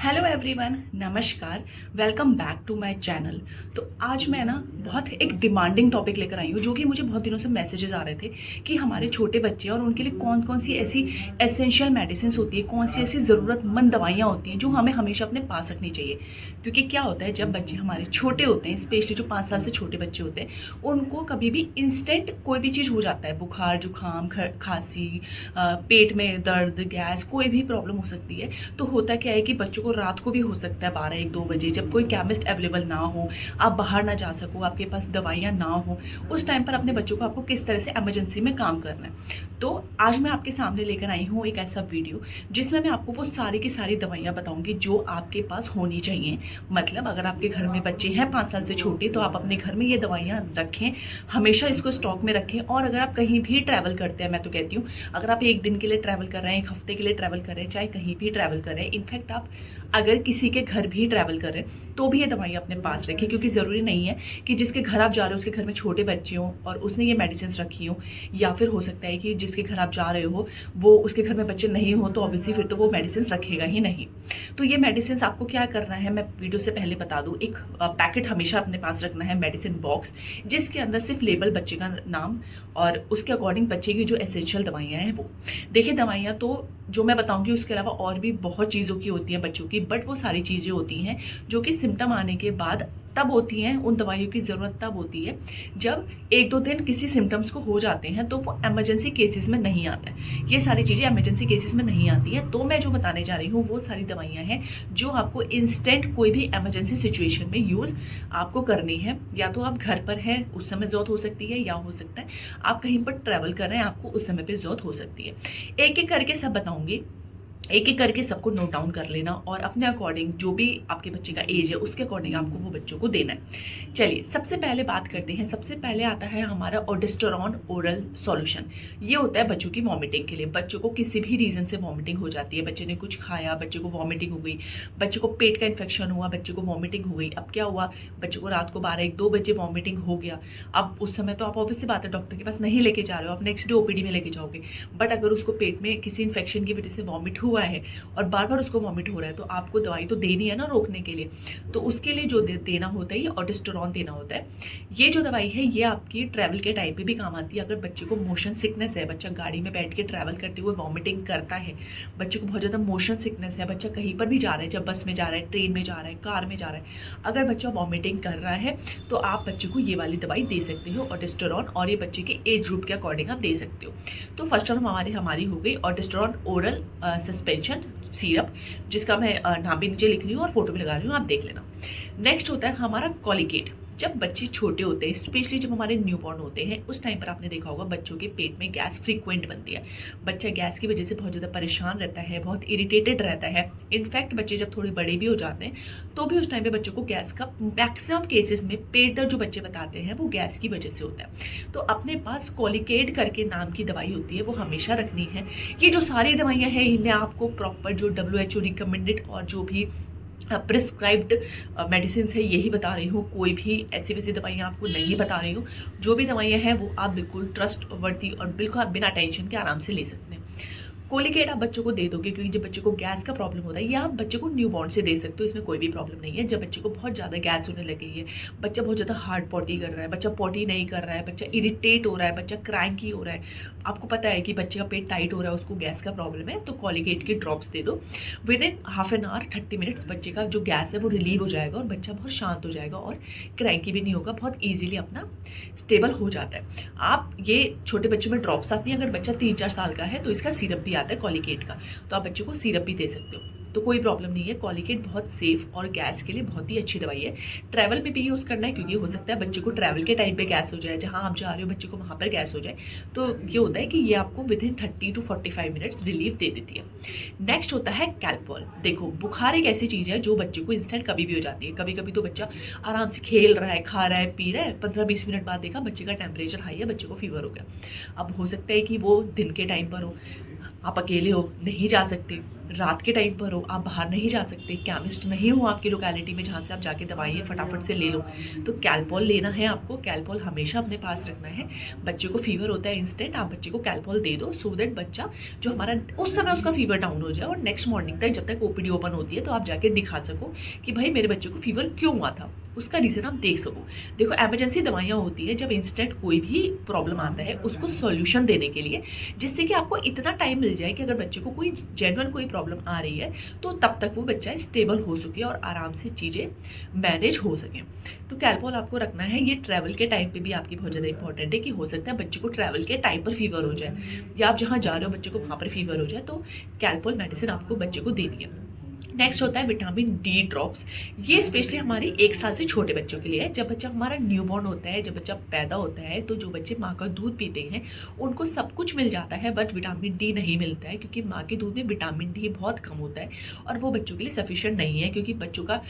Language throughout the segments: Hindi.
हेलो एवरीवन, नमस्कार। Welcome back to my channel. तो आज मैं ना बहुत एक डिमांडिंग टॉपिक लेकर आई हूँ, जो कि मुझे बहुत दिनों से मैसेजेस आ रहे थे कि हमारे छोटे बच्चे और उनके लिए कौन कौन सी ऐसी एसेंशियल मेडिसिन होती है, कौन सी ऐसी ज़रूरतमंद दवाइयाँ होती हैं जो हमें हमेशा अपने पास रखनी चाहिए। क्योंकि क्या होता है, जब बच्चे हमारे छोटे होते हैं, स्पेशली जो 5 साल से छोटे बच्चे होते हैं, उनको कभी भी इंस्टेंट कोई भी चीज़ हो जाता है, बुखार, जुकाम, खांसी, पेट में दर्द, गैस, कोई भी प्रॉब्लम हो सकती है। तो होता क्या है कि बच्चों को रात को भी हो सकता है 12-1-2 बजे, जब कोई केमिस्ट अवेलेबल ना हो, आप बाहर ना जा सको, आपके पास दवाइयाँ ना हो, उस टाइम पर अपने बच्चों को आपको किस तरह से इमरजेंसी में काम करना है। तो आज मैं आपके सामने लेकर आई हूँ एक ऐसा वीडियो जिसमें मैं आपको वो सारी की सारी दवाइयाँ बताऊंगी जो आपके पास होनी चाहिए। मतलब अगर आपके घर में बच्चे हैं 5 साल से छोटे, तो आप अपने घर में ये दवाइयाँ रखें, हमेशा इसको स्टॉक में रखें। और अगर आप कहीं भी ट्रैवल करते हैं, मैं तो कहती हूँ अगर आप 1 दिन के लिए ट्रैवल कर रहे हैं, 1 हफ्ते के लिए ट्रैवल कर रहे हैं, चाहे कहीं भी ट्रैवल कर रहे हैं, इनफैक्ट आप अगर किसी के घर भी ट्रैवल कर रहे हैं, तो भी ये दवाइयाँ अपने पास रखें। क्योंकि ज़रूरी नहीं है कि जिसके घर आप जा रहे हो उसके घर में छोटे बच्चे हों और उसने ये मेडिसिन रखी हो, या फिर हो सकता है कि जिसके घर आप जा रहे हो वो उसके घर में बच्चे नहीं हो, तो ऑब्वियसली फिर तो वो मेडिसिन रखेगा ही नहीं। तो ये मेडिसिन आपको क्या करना है, मैं वीडियो से पहले बता दूं। एक पैकेट हमेशा अपने पास रखना है, मेडिसिन बॉक्स, जिसके अंदर सिर्फ लेबल, बच्चे का नाम और उसके अकॉर्डिंग बच्चे की जो एसेंशियल दवाइयाँ हैं वो। देखिए, दवाइयाँ तो जो मैं बताऊंगी उसके अलावा और भी बहुत चीज़ों की होती हैं बच्चों की, बट वो सारी चीज़ें होती हैं जो कि सिम्टम आने के बाद तब होती हैं। उन दवाइयों की ज़रूरत तब होती है जब 1-2 दिन किसी सिम्टम्स को हो जाते हैं, तो वो इमरजेंसी केसेस में नहीं आता है। ये सारी चीज़ें इमरजेंसी केसेस में नहीं आती है। तो मैं जो बताने जा रही हूँ वो सारी दवाइयाँ हैं जो आपको इंस्टेंट कोई भी इमरजेंसी सिचुएशन में यूज़ आपको करनी है। या तो आप घर पर हैं, उस समय ज़रूरत हो सकती है, या हो सकता है आप कहीं पर ट्रैवल कर रहे हैं, आपको उस समय पर ज़रूरत हो सकती है। एक एक करके सब बताऊँगी, एक एक करके सबको नोट डाउन कर लेना और अपने अकॉर्डिंग जो भी आपके बच्चे का एज है उसके अकॉर्डिंग आपको वो बच्चों को देना है। चलिए, सबसे पहले बात करते हैं। सबसे पहले आता है हमारा ओडेस्टेरॉन ओरल सॉल्यूशन। ये होता है बच्चों की वॉमिटिंग के लिए। बच्चों को किसी भी रीज़न से वॉमिटिंग हो जाती है, बच्चे ने कुछ खाया, बच्चे को वॉमिटिंग हो गई, बच्चे को पेट का इन्फेक्शन हुआ, बच्चे को वॉमिटिंग हो गई। अब क्या हुआ, बच्चे को रात को 12-1-2 बजे वॉमिटिंग हो गया। अब उस समय तो आप ऑब्वियसली बात है डॉक्टर के पास नहीं लेके जा रहे हो, आप नेक्स्ट डे ओपीडी में लेके जाओगे। बट अगर उसको पेट में किसी इन्फेक्शन की वजह से वॉमिट हुआ है और बार बार उसको वॉमिट हो रहा है, तो आपको दवाई तो देनी है ना रोकने के लिए। तो उसके लिए जो देना होता है, ये ओडेस्टेरॉन देना होता है। ये जो दवाई है ये आपकी ट्रैवल के टाइम पे भी काम आती है। अगर बच्चे को मोशन सिकनेस है, बच्चा गाड़ी में बैठ के ट्रैवल करते हुए वॉमिटिंग करता है, बच्चे को बहुत ज़्यादा मोशन सिकनेस है, बच्चा कहीं पर भी जा रहा है, जब बस में जा रहा है, ट्रेन में जा रहा है, कार में जा रहा है, अगर बच्चा वॉमिटिंग कर रहा है तो आप बच्चे को ये वाली दवाई दे सकते हो, ओडेस्टेरॉन। और ये बच्चे के एज ग्रुप के अकॉर्डिंग आप दे सकते हो। तो फर्स्ट टर्म हमारी हो गई ओडेस्टेरॉन ओरल सस्पेंशन सिरप, जिसका मैं नाम भी नीचे लिख रही हूँ और फोटो भी लगा रही हूँ, आप देख लेना। नेक्स्ट होता है हमारा कॉलिगेट। जब बच्चे छोटे होते हैं, स्पेशली जब हमारे न्यूबॉर्न होते हैं, उस टाइम पर आपने देखा होगा बच्चों के पेट में गैस फ्रीक्वेंट बनती है। बच्चा गैस की वजह से बहुत ज़्यादा परेशान रहता है, बहुत इरिटेटेड रहता है। इनफैक्ट बच्चे जब थोड़े बड़े भी हो जाते हैं तो भी उस टाइम पे बच्चों को गैस का मैक्सिमम केसेस में पेट दर्द जो बच्चे बताते हैं वो गैस की वजह से होता है। तो अपने पास कॉलिगेट करके नाम की दवाई होती है, वो हमेशा रखनी है। ये जो सारी दवाइयाँ हैं इनमें आपको प्रॉपर जो WHO रिकमेंडेड और जो भी प्रिस्क्राइब्ड मेडिसिन है यही बता रही हूँ। कोई भी ऐसी वैसी दवाइयाँ आपको नहीं बता रही हूँ। जो भी दवाइयाँ हैं वो आप बिल्कुल ट्रस्ट वर्दी और बिल्कुल आप बिना टेंशन के आराम से ले सकते हैं। कोलिगेट आप बच्चों को दे दोगे, क्योंकि जब बच्चे को गैस का प्रॉब्लम होता है, या आप बच्चे को न्यूबॉर्न से दे सकते हो, इसमें कोई भी प्रॉब्लम नहीं है। जब बच्चे को बहुत ज़्यादा गैस होने लगी है, बच्चा बहुत ज़्यादा हार्ड पॉटी कर रहा है, बच्चा पॉटी नहीं कर रहा है, बच्चा इरिटेट हो रहा है, बच्चा क्रैंकी हो रहा है, आपको पता है कि बच्चे का पेट टाइट हो रहा है, उसको गैस का प्रॉब्लम है, तो कोलिगेट की ड्रॉप्स दे दो। With in half an hour 30 minutes बच्चे का जो गैस है वो रिलीव हो जाएगा और बच्चा बहुत शांत हो जाएगा और क्रैंकी भी नहीं होगा, बहुत ईजिली अपना स्टेबल हो जाता है। आप ये छोटे बच्चों में ड्रॉप्स आती हैं। अगर बच्चा 3-4 साल का है तो इसका सिरप भी आता है कोलिगेट का, तो आप बच्चे को सिरप भी दे सकते हो, तो कोई प्रॉब्लम नहीं है। कोलिगेट बहुत सेफ और गैस के लिए बहुत ही अच्छी दवाई है। ट्रैवल में भी यूज़ करना है, क्योंकि हो सकता है बच्चे को ट्रैवल के टाइम पे गैस हो जाए, जहाँ आप जा रहे हो बच्चे को वहाँ पर गैस हो जाए। तो ये होता है कि ये आपको within 30 to 45 minutes relief दे देती है। नेक्स्ट होता है कैल्पॉल। देखो, बुखार एक ऐसी चीज़ है जो बच्चे को इंस्टेंट कभी भी हो जाती है। कभी कभी तो बच्चा आराम से खेल रहा है, खा रहा है, पी रहा है, 15-20 मिनट बाद देखा बच्चे का टेम्परेचर हाई है, बच्चे को फीवर हो गया। अब हो सकता है कि वो दिन के टाइम पर हो, आप अकेले हो, नहीं जा सकते, रात के टाइम पर हो, आप बाहर नहीं जा सकते, केमिस्ट नहीं हो आपकी लोकेलिटी में जहाँ से आप जाके दवाइयाँ फटाफट से ले लो, तो कैलपॉल लेना है आपको। कैलपॉल हमेशा अपने पास रखना है। बच्चे को फीवर होता है इंस्टेंट, आप बच्चे को कैलपॉल दे दो सो दैट बच्चा जो हमारा उस समय उसका फीवर डाउन हो जाए और नेक्स्ट मॉर्निंग तक जब तक ओपीडी ओपन होती है तो आप जाके दिखा सको कि भाई मेरे बच्चे को फीवर क्यों हुआ था, उसका रीज़न आप देख सको। देखो एमरजेंसी दवाइयाँ होती है जब इंस्टेंट कोई भी प्रॉब्लम आता है उसको सॉल्यूशन देने के लिए, जिससे कि आपको इतना टाइम मिल जाए कि अगर बच्चे को कोई जेन्युइन कोई प्रॉब्लम आ रही है तो तब तक वो बच्चा स्टेबल हो सके और आराम से चीज़ें मैनेज हो सकें। तो कैलपॉल आपको रखना है। ये ट्रैवल के टाइम पे भी आपकी बहुत ज़्यादा इंपॉर्टेंट है कि हो सकता है बच्चे को ट्रैवल के टाइम पर फीवर हो जाए या आप जहाँ जा रहे हो बच्चे को वहाँ पर फीवर हो जाए, तो कैलपॉल मेडिसिन आपको बच्चे को देनी है। नेक्स्ट होता है विटामिन डी ड्रॉप्स। ये स्पेशली हमारे 1 साल से छोटे बच्चों के लिए है। जब बच्चा हमारा न्यूबॉर्न होता है, जब बच्चा पैदा होता है, तो जो बच्चे माँ का दूध पीते हैं उनको सब कुछ मिल जाता है बट विटामिन डी नहीं मिलता है, क्योंकि माँ के दूध में विटामिन डी बहुत कम होता है और वो बच्चों के लिए सफिशिएंट नहीं है। क्योंकि बच्चों का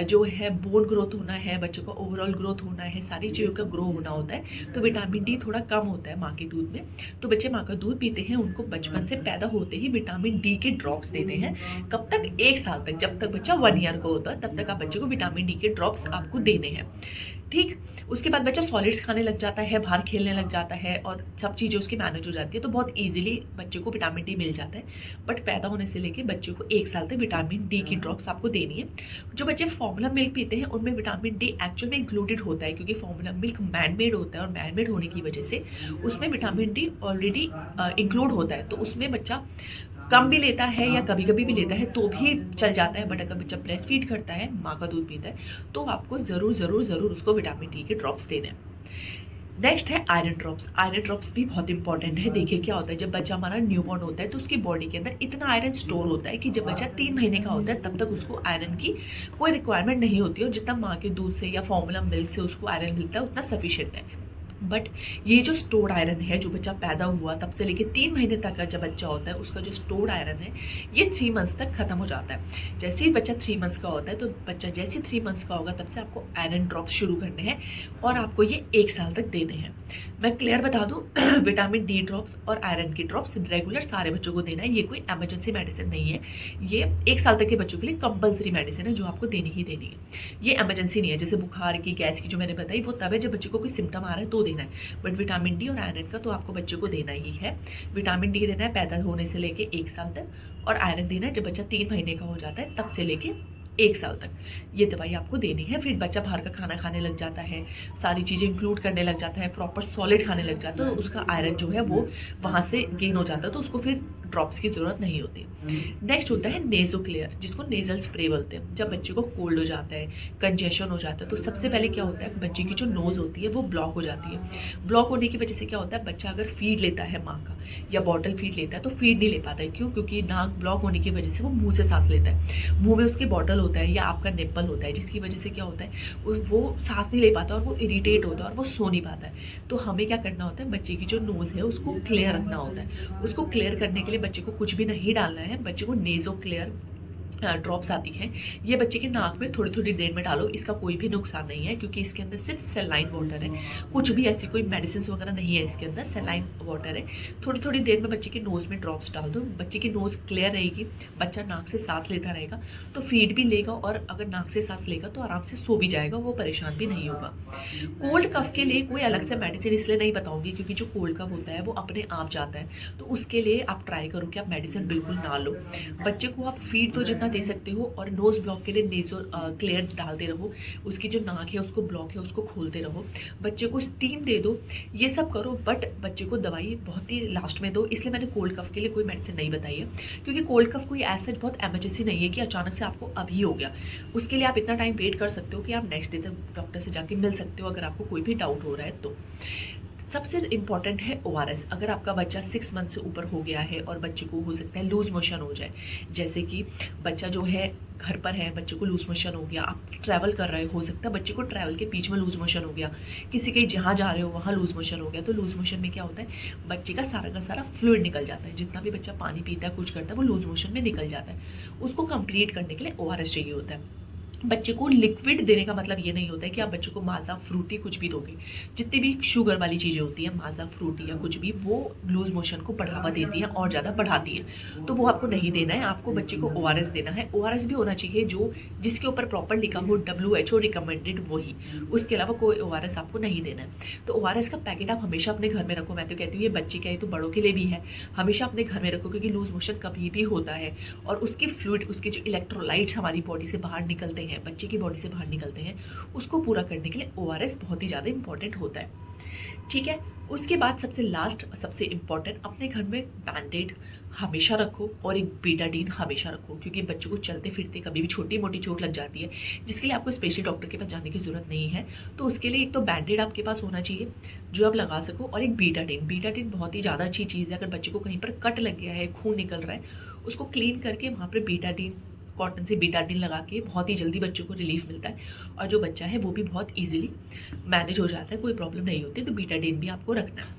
जो है बोन ग्रोथ होना है, बच्चों का ओवरऑल ग्रोथ होना है, सारी चीज़ों का ग्रो होना होता है, तो विटामिन डी थोड़ा कम होता है माँ के दूध में। तो बच्चे माँ का दूध पीते हैं, उनको बचपन से पैदा होते ही विटामिन डी के ड्रॉप्स देने हैं। कब तक? 1 साल तक। जब तक बच्चा 1 ईयर का होता है तब तक आप बच्चे को विटामिन डी के ड्रॉप्स आपको देने हैं। ठीक, उसके बाद बच्चा सॉलिड्स खाने लग जाता है, बाहर खेलने लग जाता है और सब चीज़ें उसकी मैनेज हो जाती है, तो बहुत इजीली बच्चे को विटामिन डी मिल जाता है। बट पैदा होने से लेके बच्चे को 1 साल तक विटामिन डी की ड्रॉप्स आपको देनी है। जो बच्चे फॉर्मूला मिल्क पीते हैं उनमें विटामिन डी एक्चुअल में इंक्लूडेड होता है, क्योंकि फॉर्मूला मिल्क मैनमेड होता है और मैनमेड होने की वजह से उसमें विटामिन डी ऑलरेडी इंक्लूड होता है, तो उसमें बच्चा कम भी लेता है या कभी कभी भी लेता है तो भी चल जाता है। बट अगर बच्चा ब्रेस्ट फीड करता है, माँ का दूध पीता है, तो आपको ज़रूर ज़रूर ज़रूर उसको विटामिन डी के ड्रॉप्स देने हैं। नेक्स्ट है आयरन ड्रॉप्स। आयरन ड्रॉप्स भी बहुत इंपॉर्टेंट है। देखिए क्या होता है, जब बच्चा हमारा न्यूबॉर्न होता है तो उसकी बॉडी के अंदर इतना आयरन स्टोर होता है कि जब बच्चा 3 महीने का होता है तब तक उसको आयरन की कोई रिक्वायरमेंट नहीं होती है, और जितना माँ के दूध से या फॉर्मूला मिल्क से उसको आयरन मिलता है उतना सफिशिएंट है। बट ये जो स्टोर्ड आयरन है, जो बच्चा पैदा हुआ तब से लेके 3 महीने तक का जब बच्चा होता है उसका जो स्टोर्ड आयरन है ये 3 मंथ्स तक खत्म हो जाता है। जैसे ही बच्चा 3 मंथ्स का होता है तो बच्चा जैसे 3 मंथ्स का होगा तब से आपको आयरन ड्रॉप्स शुरू करने हैं और आपको ये 1 साल तक देने हैं। मैं क्लियर बता दूं, विटामिन डी ड्रॉप्स और आयरन की ड्रॉप्स रेगुलर सारे बच्चों को देना है। ये कोई एमरजेंसी मेडिसिन नहीं है, ये 1 साल तक के बच्चों के लिए कंपलसरी मेडिसिन है जो आपको देनी ही देनी है। ये एमरजेंसी नहीं है, जैसे बुखार की, गैस की जो मैंने बताई वो तब है जब बच्चे को कोई सिम्टम आ रहा है तो देना है। बट विटामिन डी और आयरन का तो आपको बच्चे को देना ही है। विटामिन डी देना है पैदा होने से लेके 1 साल तक, और आयरन देना है जब बच्चा 3 महीने का हो जाता है तब से लेके 1 साल तक। ये दवाई आपको देनी है। फिर बच्चा बाहर का खाना खाने लग जाता है, सारी चीज़ें इंक्लूड करने लग जाता है, प्रॉपर सॉलिड खाने लग जाता है, तो उसका आयरन जो है वो वहाँ से गेन हो जाता है, तो उसको फिर ड्रॉप्स की ज़रूरत नहीं होती। नेक्स्ट होता है नेजो क्लियर, जिसको नेजल स्प्रे बोलते हैं। जब बच्चे को कोल्ड हो जाता है, कंजेशन हो जाता है, तो सबसे पहले क्या होता है, बच्चे की जो नोज़ होती है वो ब्लॉक हो जाती है। ब्लॉक होने की वजह से क्या होता है, बच्चा अगर फीड लेता है माँ का या बॉटल फीड लेता है तो फीड नहीं ले पाता है। क्यों? क्योंकि नाक ब्लॉक होने की वजह से वो मुँह से सांस लेता है। मुँह में उसकी बॉटल होता है या आपका निप्पल होता है, जिसकी वजह से क्या होता है वो सांस नहीं ले पाता और वो इरिटेट होता है और वो सो नहीं पाता है। तो हमें क्या करना होता है, बच्चे की जो नोज़ है उसको क्लियर रखना होता है। उसको क्लियर करने के लिए बच्चे को कुछ भी नहीं डालना है, बच्चे को नेजो क्लियर ड्रॉप्स आती हैं, ये बच्चे के नाक में थोड़ी थोड़ी देर में डालो। इसका कोई भी नुकसान नहीं है क्योंकि इसके अंदर सिर्फ सेलाइन वाटर है, कुछ भी ऐसी कोई मेडिसिन वगैरह नहीं है इसके अंदर, सेलाइन वाटर है। थोड़ी थोड़ी देर में बच्चे की नोज़ में ड्रॉप्स डाल दो, बच्चे की नोज़ क्लियर रहेगी, बच्चा नाक से सांस लेता रहेगा तो फीड भी लेगा, और अगर नाक से सांस लेगा तो आराम से सो भी जाएगा, वो परेशान भी नहीं होगा। कोल्ड कफ के लिए कोई अलग से मेडिसिन इसलिए नहीं बताऊंगी क्योंकि जो कोल्ड कफ होता है वो अपने आप जाता है, तो उसके लिए आप ट्राई करो कि आप मेडिसिन बिल्कुल ना लो। बच्चे को आप फीड तो जितना दे सकते हो, और नोज़ ब्लॉक के लिए नेज़ो क्लियर डालते रहो, उसकी जो नाक है उसको ब्लॉक है उसको खोलते रहो, बच्चे को स्टीम दे दो, ये सब करो। बट बच्चे को दवाई बहुत ही लास्ट में दो, इसलिए मैंने कोल्ड कफ के लिए कोई मेडिसिन नहीं बताई है, क्योंकि कोल्ड कफ कोई ऐसा बहुत एमरजेंसी नहीं है कि अचानक से आपको अभी हो गया। उसके लिए आप इतना टाइम वेट कर सकते हो कि आप नेक्स्ट डे तक डॉक्टर से जाके मिल सकते हो अगर आपको कोई भी डाउट हो रहा है तो। सबसे इम्पॉर्टेंट है ORS। अगर आपका बच्चा 6 मंथ से ऊपर हो गया है और बच्चे को हो सकता है लूज मोशन हो जाए, जैसे कि बच्चा जो है घर पर है, बच्चे को लूज मोशन हो गया, आप ट्रैवल कर रहे हो सकता है बच्चे को ट्रैवल के बीच में लूज मोशन हो गया, किसी के जहाँ जा रहे हो वहाँ लूज मोशन हो गया, तो लूज मोशन में क्या होता है, बच्चे का सारा फ्लूइड निकल जाता है, जितना भी बच्चा पानी पीता है कुछ करता है वो लूज मोशन में निकल जाता है। उसको कंप्लीट करने के लिए ORS चाहिए होता है। बच्चे को लिक्विड देने का मतलब ये नहीं होता है कि आप बच्चे को माज़ा फ्रूटी कुछ भी दोगे। जितनी भी शुगर वाली चीज़ें होती हैं, माज़ा फ्रूटी या कुछ भी, वो लूज़ मोशन को बढ़ावा देती हैं और ज़्यादा बढ़ाती हैं। तो वो आपको नहीं देना है, आपको बच्चे को ओआरएस देना है। ओआरएस भी होना चाहिए जो जिसके ऊपर प्रॉपर लिखा हो WHO रिकमेंडेड वही। उसके अलावा कोई ओआरएस आपको नहीं देना है। तो ओआरएस का पैकेट आप हमेशा अपने घर में रखो। मैं तो कहती हूँ ये बच्चे क्या, ये तो बड़ों के लिए भी है। हमेशा अपने घर में रखो क्योंकि लूज़ मोशन कभी भी होता है और उसके फ्लूइड, उसके जो इलेक्ट्रोलाइट्स हमारी बॉडी से बाहर निकलते हैं, बच्चे की बॉडी से बाहर निकलते हैं, उसको पूरा करने के लिए ओआरएस बहुत ही ज़्यादा इंपॉर्टेंट होता है। ठीक है। उसके बाद सबसे लास्ट, सबसे इंपॉर्टेंट, अपने घर में बैंडेड हमेशा रखो और एक बीटाडीन हमेशा रखो क्योंकि बच्चों को चलते फिरते कभी भी छोटी मोटी चोट लग जाती है जिसके लिए आपको स्पेशल डॉक्टर के पास जाने की ज़रूरत नहीं है। तो उसके लिए एक तो बैंडेड आपके पास होना चाहिए जो आप लगा सको, और एक बीटाडीन। बीटाडीन बहुत ही ज़्यादा अच्छी चीज़ है। अगर बच्चे को कहीं पर कट लग गया है, खून निकल रहा है, उसको क्लीन करके वहाँ पर बीटाडीन, कॉटन से बीटाडीन लगा के बहुत ही जल्दी बच्चों को रिलीफ मिलता है और जो बच्चा है वो भी बहुत इजीली मैनेज हो जाता है, कोई प्रॉब्लम नहीं होती। तो बीटाडीन भी आपको रखना है।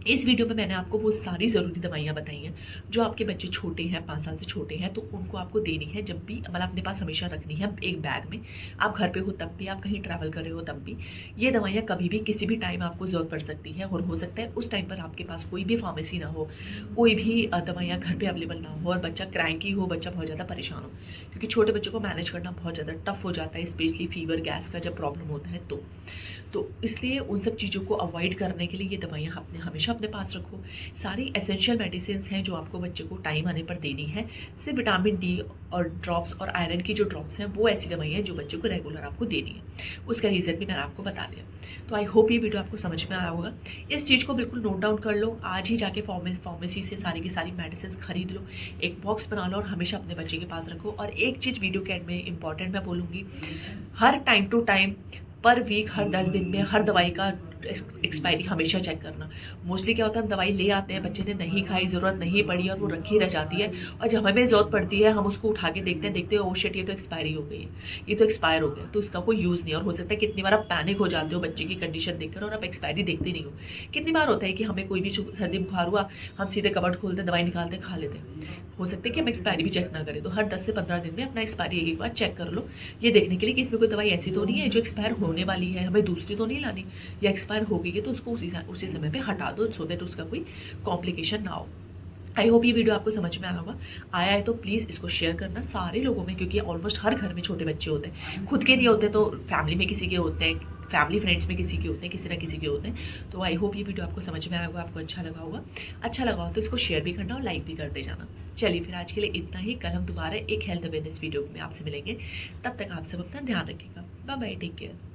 इस वीडियो में मैंने आपको वो सारी ज़रूरी दवाइयाँ बताई हैं जो आपके बच्चे छोटे हैं, 5 साल से छोटे हैं, तो उनको आपको देनी है जब भी, मतलब अपने पास हमेशा रखनी है एक बैग में। आप घर पे हो तब भी, आप कहीं ट्रैवल कर रहे हो तब भी, ये दवाइयाँ कभी भी किसी भी टाइम आपको ज़रूरत पड़ सकती है और हो सकता है उस टाइम पर आपके पास कोई भी फार्मेसी ना हो, कोई भी दवाइयाँ घर पर अवेलेबल ना हो और बच्चा क्रैंकी हो, बच्चा बहुत ज़्यादा परेशान हो, क्योंकि छोटे बच्चों को मैनेज करना बहुत ज़्यादा टफ हो जाता है, स्पेशली फीवर, गैस का जब प्रॉब्लम होता है तो इसलिए उन सब चीज़ों को अवॉइड करने के लिए ये दवाइयाँ अपने हमेशा अपने पास रखो। सारी एसेंशियल मेडिसिन हैं जो आपको बच्चे को टाइम आने पर देनी है। सिर्फ विटामिन डी और ड्रॉप्स और आयरन की जो ड्रॉप्स हैं वो ऐसी दवाइयाँ हैं जो बच्चे को रेगुलर आपको देनी है। उसका रीज़न भी मैंने आपको बता दिया। तो आई होप ये वीडियो आपको समझ में आया होगा। इस चीज़ को बिल्कुल नोट डाउन कर लो, आज ही जाके फार्मेसी से सारी की सारी मेडिसिन खरीद लो, एक बॉक्स बना लो और हमेशा अपने बच्चे के पास रखो। और एक चीज़ वीडियो के एंड में इंपॉर्टेंट मैं बोलूँगी, हर time to time, per week, हर 10 दिन में हर दवाई का एक्सपायरी हमेशा चेक करना। मोस्टली क्या होता है, हम दवाई ले आते हैं, बच्चे ने नहीं खाई, ज़रूरत नहीं पड़ी और वो रखी रह जाती है और जब हमें ज़रूरत पड़ती है हम उसको उठा के देखते हैं ओ शिट, ये तो एक्सपायरी हो गई है, ये तो एक्सपायर हो गया, तो इसका कोई यूज़ नहीं। और हो सकता है कितनी बार आप पैनिक हो जाते हो बच्चे की कंडीशन देखकर और आप एक्सपायरी देखते नहीं हो। कितनी बार होता है कि हमें कोई भी सर्दी बुखार हुआ, हम सीधे कबर्ड खोलते, दवाई निकालते, खा लेते हैं। हो सकता है कि हम एक्सपायरी भी चेक ना करें। तो हर 10 से 15 दिन में अपना एक्सपायरी एक बार चेक कर लो, ये देखने के लिए कि इसमें कोई दवाई ऐसी तो नहीं है जो एक्सपायर होने वाली है, हमें दूसरी तो नहीं लानी, या एक्सपायर हो गई है तो उसको उसी समय पे हटा दो सो दैट उसका कोई कॉम्प्लिकेशन ना हो। आई होप ये वीडियो आपको समझ में आया होगा। आया है तो प्लीज़ इसको शेयर करना सारे लोगों में, क्योंकि ऑलमोस्ट हर घर में छोटे बच्चे होते हैं। खुद के नहीं होते तो फैमिली में किसी के होते हैं, फैमिली फ्रेंड्स में किसी के होते हैं, किसी ना किसी के होते हैं। तो आई होप ये वीडियो आपको समझ में आया होगा, आपको अच्छा लगा होगा। अच्छा लगा हो तो इसको शेयर भी करना और लाइक भी करते जाना। चलिए फिर आज के लिए इतना ही। कल हम दोबारा एक हेल्थ अवेयरनेस वीडियो में आपसे मिलेंगे। तब तक आप सब अपना ध्यान रखिएगा। Bye bye, take care.